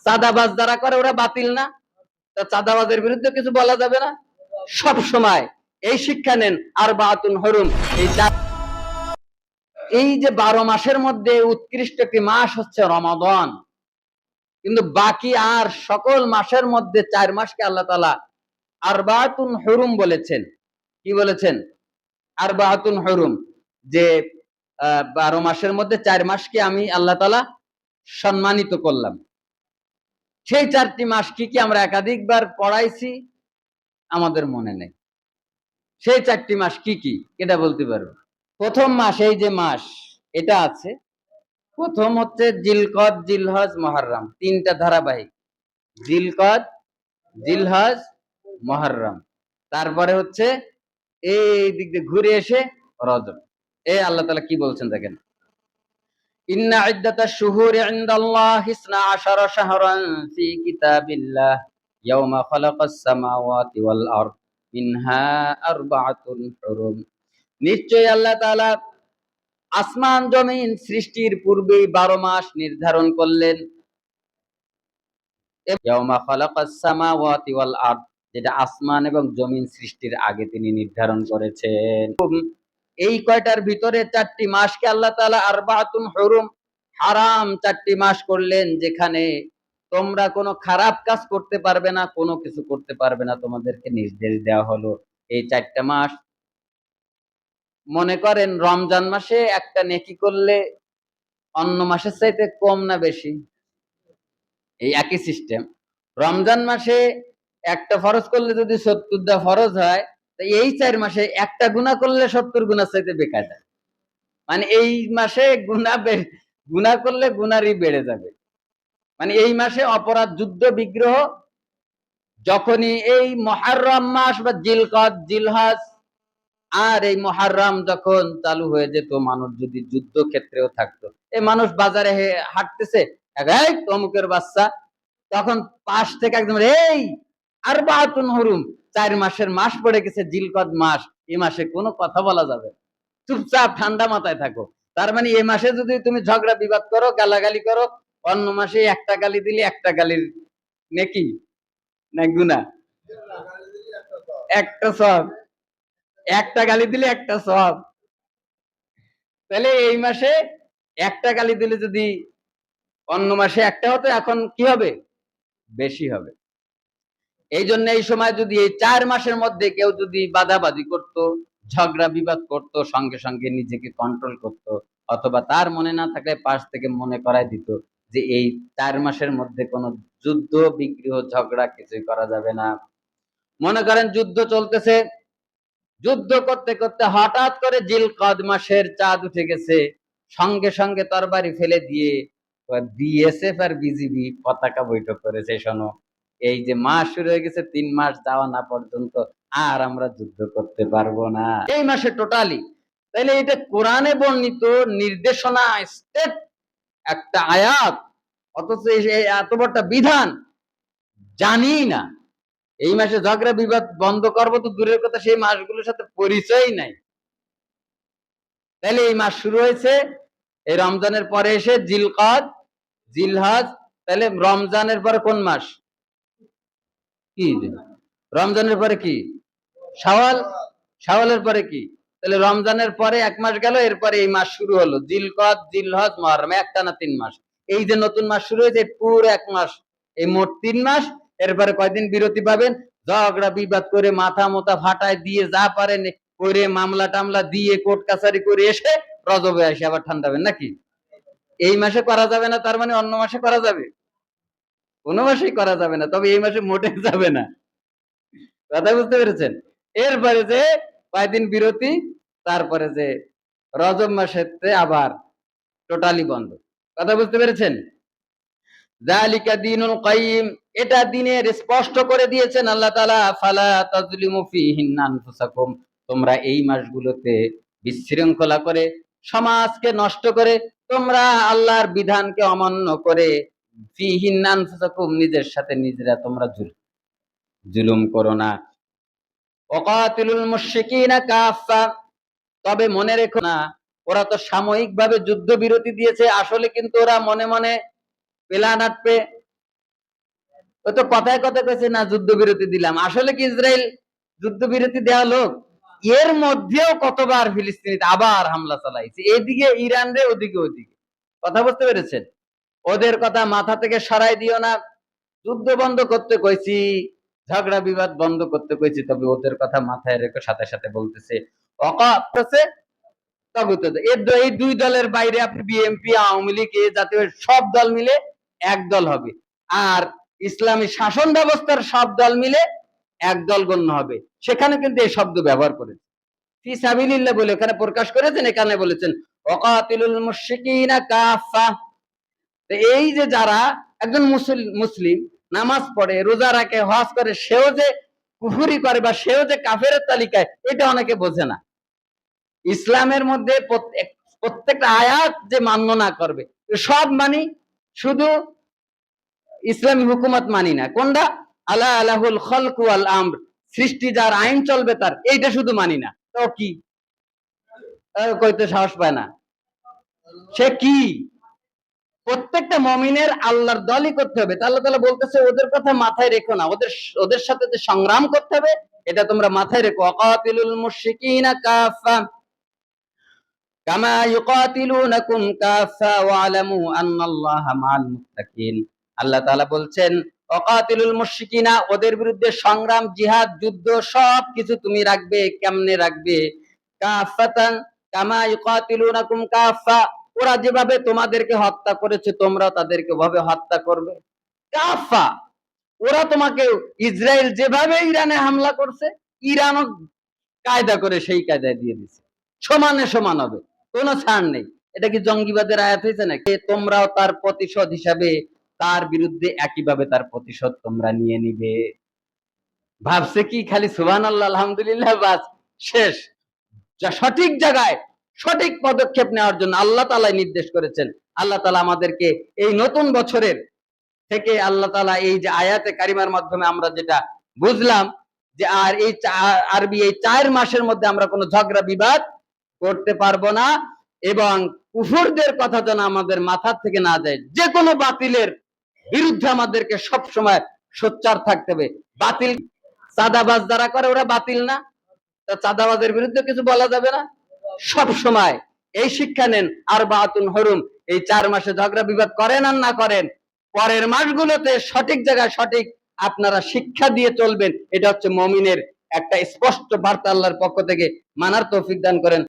চাঁদাবাজ যারা করে ওরা বাতিল না? তা চাঁদাবাজের বিরুদ্ধে কিছু বলা যাবে না? সব সময় এই শিক্ষা নেন। আরবাতুন হুরুম, এই যে 12 মাসের মধ্যে উৎকৃষ্ট একটি মাস হচ্ছে রমাদান, কিন্তু বাকি আর সকল মাসের মধ্যে 4 মাসকে আল্লাহ তাআলা আরবাতুন হুরুম বলেছেন। কি বলেছেন? আরবাতুন হুরুম, যে 12 মাসের মধ্যে 4 মাসকে আমি আল্লাহ তাআলা সম্মানিত করলাম। সেই 4টি মাস কি কি আমরা একাধিকবার পড়াইছি, আমাদের মনে নেই। সেই 4টি মাস কি কি এটা বলতে পারবো? প্রথম মাস, এই যে মাস এটা আছে, প্রথম হচ্ছে জিলকদ, জিলহজ, মুহররম, 3টা ধারাবাহিক। জিলকদ, জিলহজ, মুহররম। তারপরে হচ্ছে এই দিক দিয়ে ঘুরে এসে রজব। এই আল্লাহ তাআলা কি বলছেন দেখেন, ইন্না ইদ্দাতাশ শুহুরি ইনদাল্লাহি 12 শাহরান ফি কিতাবিল্লাহ ইয়াওমা খালাকাস সামাওয়াতি ওয়াল আরদ মিনহা আরবাআতুন হুরুম। নিশ্চয়ই আল্লাহ তাআলা আসমান জমিন সৃষ্টির পূর্বেই 12 মাস নির্ধারণ করলেন। ইয়াওমা খালাকাস সামাওয়াতি ওয়াল আরদ, যেটা আসমান এবং জমিন সৃষ্টির আগে তিনি নির্ধারণ করেছেন। এই কয়টার ভিতরে 4টি মাসকে আল্লাহ তাআলা আরবাআতুন হুরুম, হারাম 4টি মাস করলেন, যেখানে তোমরা কোনো খারাপ কাজ করতে পারবে না, কোনো কিছু করতে পারবে না, তোমাদেরকে নির্দেশ দেওয়া হলো। এই 4টা মাস, মনে করেন রমজান মাসে একটা নেকি করলে অন্য মাসের চাইতে কম না বেশি? এই একই সিস্টেম। রমজান মাসে একটা ফরজ করলে যদি 70টা ফরজ হয়, তো এই 4 মাসে একটা গুনাহ করলে 70 গুনাহ চাইতে বেকার যায়। মানে এই মাসে গুনাহ করলে গুনারই বেড়ে যাবে। মানে এই মাসে অপরাধ, যুদ্ধ, বিগ্রহ, যখনই এই মুহররম মাস বা জিলকদ, জিলহজ আর এই মুহররম যখন চালু হয়ে যেত, মানুষ যদি যুদ্ধ ক্ষেত্রেও থাকতো, এই মানুষ বাজারে হাঁটতেছে, এই অমুকের বাচ্চা, তখন পাশ থেকে একদম এই আরবাতুন হুরুম, 4 মাসের মাস পড়ে গেছে, জিলকদ মাস, এই মাসে কোনো কথা বলা যাবে, চুপচাপ ঠান্ডা মাথায় থাকো। তার মানে এই মাসে যদি তুমি ঝগড়া বিবাদ করো, গালাগালি করো, অন্য মাসে একটা গালি দিলে একটা গালির নেকি না গুনাহ? একটা সওয়াব। একটা গালি দিলে একটা সওয়াব। তাহলে এই মাসে একটা গালি দিলে যদি অন্য মাসে একটা হতো, এখন কি হবে? বেশি হবে। এই জন্য এই সময় যদি এই 4 মাসের মধ্যে কেউ যদি বাদাবাদি করত, ঝগড়া বিবাদ করত, সঙ্গে সঙ্গে নিজেকে কন্ট্রোল করত, অথবা তার মনে না থাকলে পাশ থেকে মনে করায় দিত যে এই 4 মাসের মধ্যে কোনো যুদ্ধ, বিগ্রহ, ঝগড়া কিছুই করা যাবে না। মনে করেন যুদ্ধ চলতেছে, যুদ্ধ করতে করতে হঠাৎ করে জিলকদ মাসের চাঁদ উঠে গেছে, সঙ্গে সঙ্গে তরবারি ফেলে দিয়ে বিএসএফ আর বিজিবি পতাকা বৈঠক করেছে, শোনো এই যে মাস শুরু হয়ে গেছে, 3 মাস যাওয়া না পর্যন্ত আর আমরা যুদ্ধ করতে পারবো না এই মাসে টোটালি। তাইলে এটা কোরআনে বর্ণিত নির্দেশনা, স্টেট একটা আয়াত, অথচ এত বড়টা বিধান জানি না। এই মাসে ঝগড়া বিবাদ বন্ধ করবো তো দূরের কথা, সেই মাসগুলোর সাথে পরিচয় নাই। তাহলে এই মাস শুরু হয়েছে এই রমজানের পরে এসে জিলকদ, জিলহজ, তাহলে রমজানের পরে কোন মাস? কি রমজানের পরে কি? শাওয়াল। শাওয়ালের পরে কি? তাহলে রমজানের পরে 1 মাস গেল, এরপরে এই মাস শুরু হলো জিলকদ, জিলহজ, মুহররম, একটানা 3 মাস। এই যে নতুন মাস শুরু হয়েছে পুরো 1 মাস, এই মোট 3 মাস। এরপরে কয়দিন বিরতি পাবেন, ঝগড়া বিবাদ করে মাথা মোথা ফাটায় দিয়ে যা পারেন করে মামলা টামলা দিয়ে কোর্ট কাছারি করে এসে রজবে এসে আবার ঠান্ডাবেন নাকি? এই মাসে করা যাবে না, তার মানে অন্য মাসে করা যাবে? কোনো মাসেই করা যাবে না, তবে এই মাসে মোটে যাবে না। কথা বুঝতে পেরেছেন? এরপরে যে কয়দিন বিরতি, তারপরে যে রজব মাসেতে আবার টোটালি বন্ধ। কথা বুঝতে পেরেছেন? যালিকা দীনুল কাইয়িম, এটা দিনের স্পষ্ট করে দিয়েছেন আল্লাহ তাআলা। ফালা তাজলিমু ফীহিন্না আনফুসাকুম, তোমরা এই মাসগুলোতে বিশৃঙ্খলা করে, সমাজকে নষ্ট করে, তোমরা আল্লাহর বিধানকে অমান্য করে, ফীহিন্না আনফুসাকুম, নিজের সাথে নিজেরা তোমরা জুলুম করো না। ওয়াকাতিলুল মুশরিকিনা কাফা, তবে মনে রেখো না, ওরা তো সাময়িকভাবে যুদ্ধ বিরতি দিয়েছে, আসলে কিন্তু ওরা মনে মনে প্ল্যান আটবে, ও তো কথায় কথায় কইছে না যুদ্ধবিরতি দিলাম, আসলে কি ইসরায়েল যুদ্ধবিরতি দেওয়া লোক? এর মধ্যেও কতবার ফিলিস্তিনিতে আবার হামলা চালাইছে, এদিকে ইরান রে, ওদিকে ওদিকে। কথা বুঝতে পেরেছেন? ওদের কথা মাথা থেকে সরাই দিও না। যুদ্ধ বন্ধ করতে কইছি, ঝগড়া বিবাদ বন্ধ করতে কইছি, তবে ওদের কথা মাথায় রেখে সাথে সাথে বলতেছে অকাছে এই দুই দলের বাইরে আপনি বিএনপি, আওয়ামী লীগ, জাতীয় সব দল মিলে এক দল হবে, আর ইসলামী শাসন ব্যবস্থার সব দল মিলে এক দল গণ্য হবে। সেখানে কিন্তু এই শব্দ ব্যবহার করেছে, ফি সাবিলিল্লাহ বলে এখানে প্রকাশ করেছেন, এখানে বলেছেন ওয়াকাতিলুল মুশরিকিনা কাফা। এই যে যারা একজন মুসলিম নামাজ পড়ে, রোজা রাখে, হজ করে, সেও যে কুফরি করে বা সেও যে কাফেরের তালিকায়, এটা অনেকে বোঝে না। ইসলামের মধ্যে প্রত্যেকটা আয়াত যে মান্য না করবে, সব মানি, শুধু ইসলামী হুকুমত মানি না। কোনটা? আলা আলাহুল খলকু ওয়াল আমর, সৃষ্টি যার, আইন চলবে তার, এইটা শুধু মানি না। তো কি কইতে সাহস পায় না, সে কি? প্রত্যেকটা মুমিনের আল্লাহর দলই করতে হবে। আল্লাহ তাআলা বলতেছে ওদের কথা মাথায় রেখো না, ওদের সাথে যে সংগ্রাম করতে হবে এটা তোমরা মাথায় রেখো। ওয়াকাতিলুল মুশরিকিনা কাফা কামা ইউকাতিলুনাকুম কাফা ওয়ালামু আন্নাল্লাহা মাআল মুত্তাকিন। আল্লাহ তাআলা বলছেন ওয়াকাতিলুল মুশরিকিনা, ওদের বিরুদ্ধে সংগ্রাম, জিহাদ, যুদ্ধ সবকিছু তুমি রাখবে। কেমনে রাখবে? কাফাতান কামা ইউকাতিলুনাকুম কাফা, ওরা যেভাবে তোমাদেরকে হত্যা করেছে তোমরা তাদেরকে ওভাবে হত্যা করবে। কাফা, ওরা তোমাকে, ইসরায়েল যেভাবে ইরানে হামলা করছে, ইরানও কায়দা করে সেই কায়দায় দিয়ে দিছে, সমানে সমান হবে, কোনো ছাড় নেই। এটা কি জঙ্গিবাদের আয়াত হয়েছে নাকি? তোমরাও তার প্রতিশোধ হিসাবে তার বিরুদ্ধে একইভাবে তার প্রতিশোধ তোমরা নিয়ে নিবে। ভাবছে কি খালি সুবহানাল্লাহ আলহামদুলিল্লাহ বাস শেষ? যা সঠিক জায়গায় সঠিক পদক্ষেপ নেওয়ার জন্য আল্লাহ তাআলা নির্দেশ করেছেন। আল্লাহ তাআলা আমাদেরকে এই নতুন বছরের থেকে আল্লাহ তাআলা এই যে আয়াতে কারিমার মাধ্যমে আমরা যেটা বুঝলাম, যে আর এই আরবি এই 4 মাসের মধ্যে আমরা কোনো ঝগড়া বিবাদ করতে পারবো না, এবং কুফরদের কথা যেন আমাদের মাথা থেকে না যায়। যে কোনো বাতিলের বিরুদ্ধে আমাদেরকে সব সময় সোচ্চার থাকতে হবে। বাতিল, চাঁদাবাজ যারা করে ওরা বাতিল না? চাঁদাবাজের বিরুদ্ধে কিছু বলা যাবে না? সব সময় এই শিক্ষা নেন, আরবাতুন হুরুম, এই 4 মাসে ঝগড়া বিবাদ করেন আর না করেন, পরের মাসগুলোতে সঠিক জায়গায় সঠিক আপনারা শিক্ষা দিয়ে চলবেন। এটা হচ্ছে মুমিনের একটা স্পষ্ট বার্তা, আল্লাহর পক্ষ থেকে। মানার তৌফিক দান করেন।